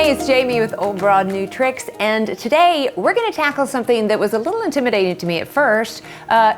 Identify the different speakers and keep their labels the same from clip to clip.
Speaker 1: Hey, it's Jamie with Old Broad New Tricks, and today we're going to tackle something that was a little intimidating to me at first,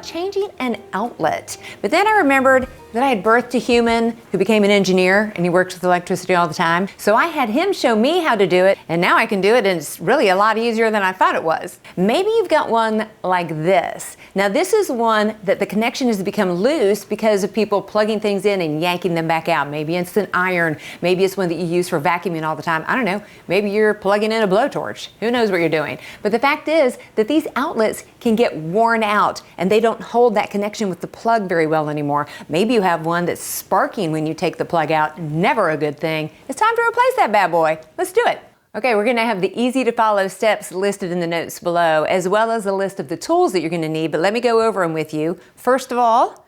Speaker 1: changing an outlet. But then I remembered that I had birthed a human who became an engineer, and he works with electricity all the time. So I had him show me how to do it, and now I can do it, and it's really a lot easier than I thought it was. Maybe you've got one like this. Now this is one that the connection has become loose because of people plugging things in and yanking them back out. Maybe it's an iron, maybe it's one that you use for vacuuming all the time. I don't know, maybe you're plugging in a blowtorch. Who knows what you're doing? But the fact is that these outlets can get worn out and they don't hold that connection with the plug very well anymore. Maybe you have one that's sparking when you take the plug out. Never a good thing. It's time to replace that bad boy. Let's do it. Okay, we're gonna have the easy to follow steps listed in the notes below, as well as a list of the tools that you're gonna need, but let me go over them with you. First of all,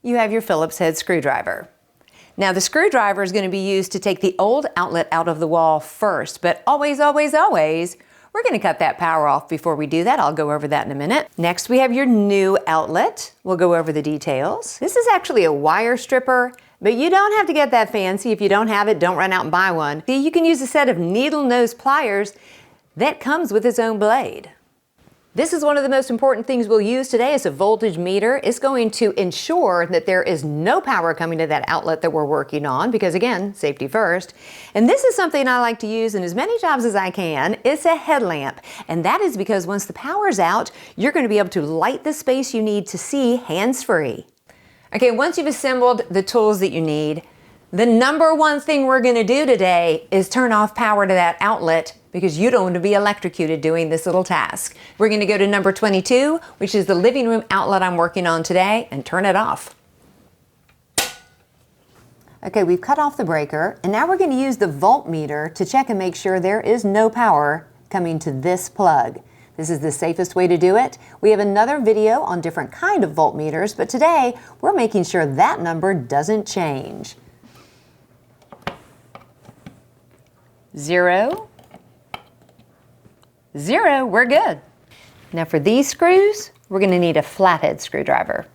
Speaker 1: you have your Phillips head screwdriver. Now the screwdriver is gonna be used to take the old outlet out of the wall first, but always, always, always, we're gonna cut that power off before we do that. I'll go over that in a minute. Next, we have your new outlet. We'll go over the details. This is actually a wire stripper, but you don't have to get that fancy. If you don't have it, don't run out and buy one. See, you can use a set of needle nose pliers that comes with its own blade. This is one of the most important things we'll use today is a voltage meter. It's going to ensure that there is no power coming to that outlet that we're working on because again, safety first. And this is something I like to use in as many jobs as I can. It's a headlamp. And that is because once the power's out, you're going to be able to light the space you need to see hands-free. Okay, once you've assembled the tools that you need, the number one thing we're going to do today is turn off power to that outlet because you don't want to be electrocuted doing this little task. We're going to go to number 22, which is the living room outlet I'm working on today, and turn it off. Okay, we've cut off the breaker, and now we're going to use the voltmeter to check and make sure there is no power coming to this plug. This is the safest way to do it. We have another video on different kind of voltmeters, but today we're making sure that number doesn't change. 0, 0, we're good. Now for these screws, we're going to need a flathead screwdriver.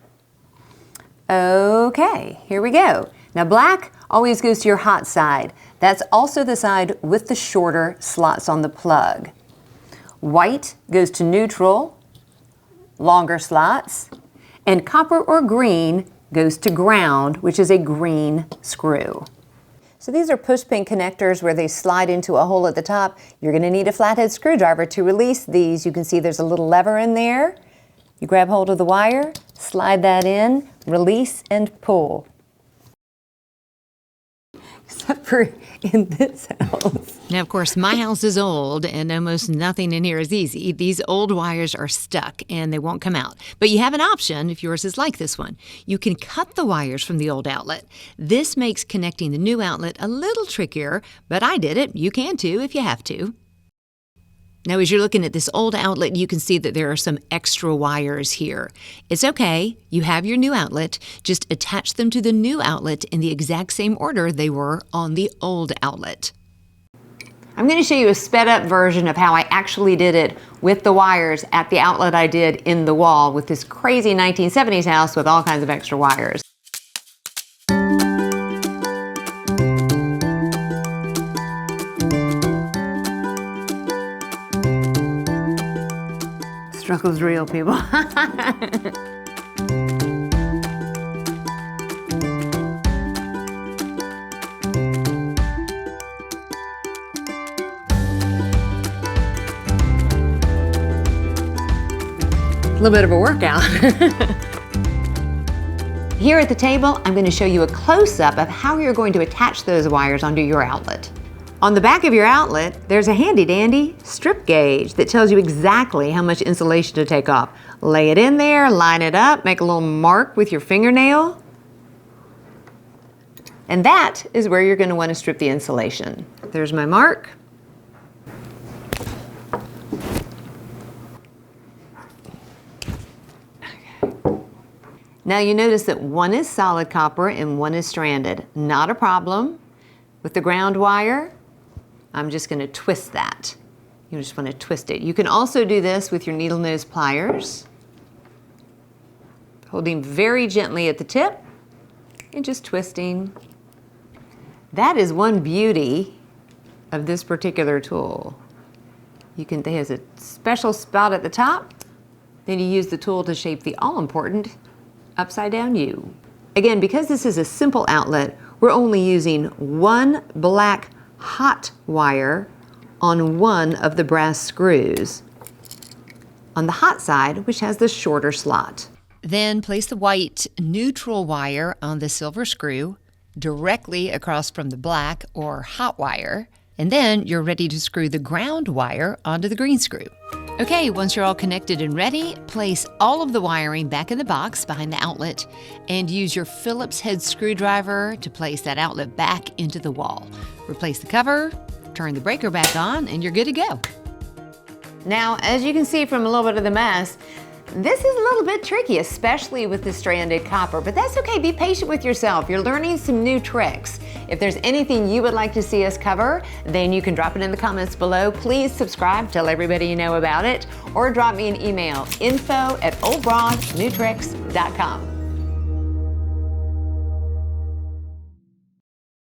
Speaker 1: Okay, here we go. Now black always goes to your hot side. That's also the side with the shorter slots on the plug. White goes to neutral, longer slots, and copper or green goes to ground, which is a green screw. So these are push pin connectors where they slide into a hole at the top. You're going to need a flathead screwdriver to release these. You can see there's a little lever in there. You grab hold of the wire, slide that in, release and pull. Except for in this house.
Speaker 2: Now, of course, my house is old and almost nothing in here is easy. These old wires are stuck and they won't come out. But you have an option if yours is like this one. You can cut the wires from the old outlet. This makes connecting the new outlet a little trickier, but I did it. You can too if you have to. Now, as you're looking at this old outlet, you can see that there are some extra wires here. It's okay. You have your new outlet. Just attach them to the new outlet in the exact same order they were on the old outlet.
Speaker 1: I'm going to show you a sped up version of how I actually did it with the wires at the outlet I did in the wall with this crazy 1970s house with all kinds of extra wires. Struggle's real, people. A little bit of a workout. Here at the table, I'm going to show you a close-up of how you're going to attach those wires onto your outlet. On the back of your outlet, there's a handy-dandy strip gauge that tells you exactly how much insulation to take off. Lay it in there, line it up, make a little mark with your fingernail. And that is where you're going to want to strip the insulation. There's my mark. Now you notice that one is solid copper and one is stranded. Not a problem. With the ground wire, I'm just going to twist that. You just want to twist it. You can also do this with your needle nose pliers. Holding very gently at the tip and just twisting. That is one beauty of this particular tool. There's a special spot at the top. Then you use the tool to shape the all-important upside down U. Again, because this is a simple outlet, we're only using one black hot wire on one of the brass screws on the hot side, which has the shorter slot.
Speaker 2: Then place the white neutral wire on the silver screw directly across from the black or hot wire, and then you're ready to screw the ground wire onto the green screw. Okay, once you're all connected and ready, place all of the wiring back in the box behind the outlet and use your Phillips head screwdriver to place that outlet back into the wall. Replace the cover, turn the breaker back on, and you're good to go.
Speaker 1: Now, as you can see from a little bit of the mess, this is a little bit tricky, especially with the stranded copper, but that's okay. Be patient with yourself. You're learning some new tricks. If there's anything you would like to see us cover, then you can drop it in the comments below. Please subscribe, tell everybody you know about it, or drop me an email, info@oldbroadnewtricks.com.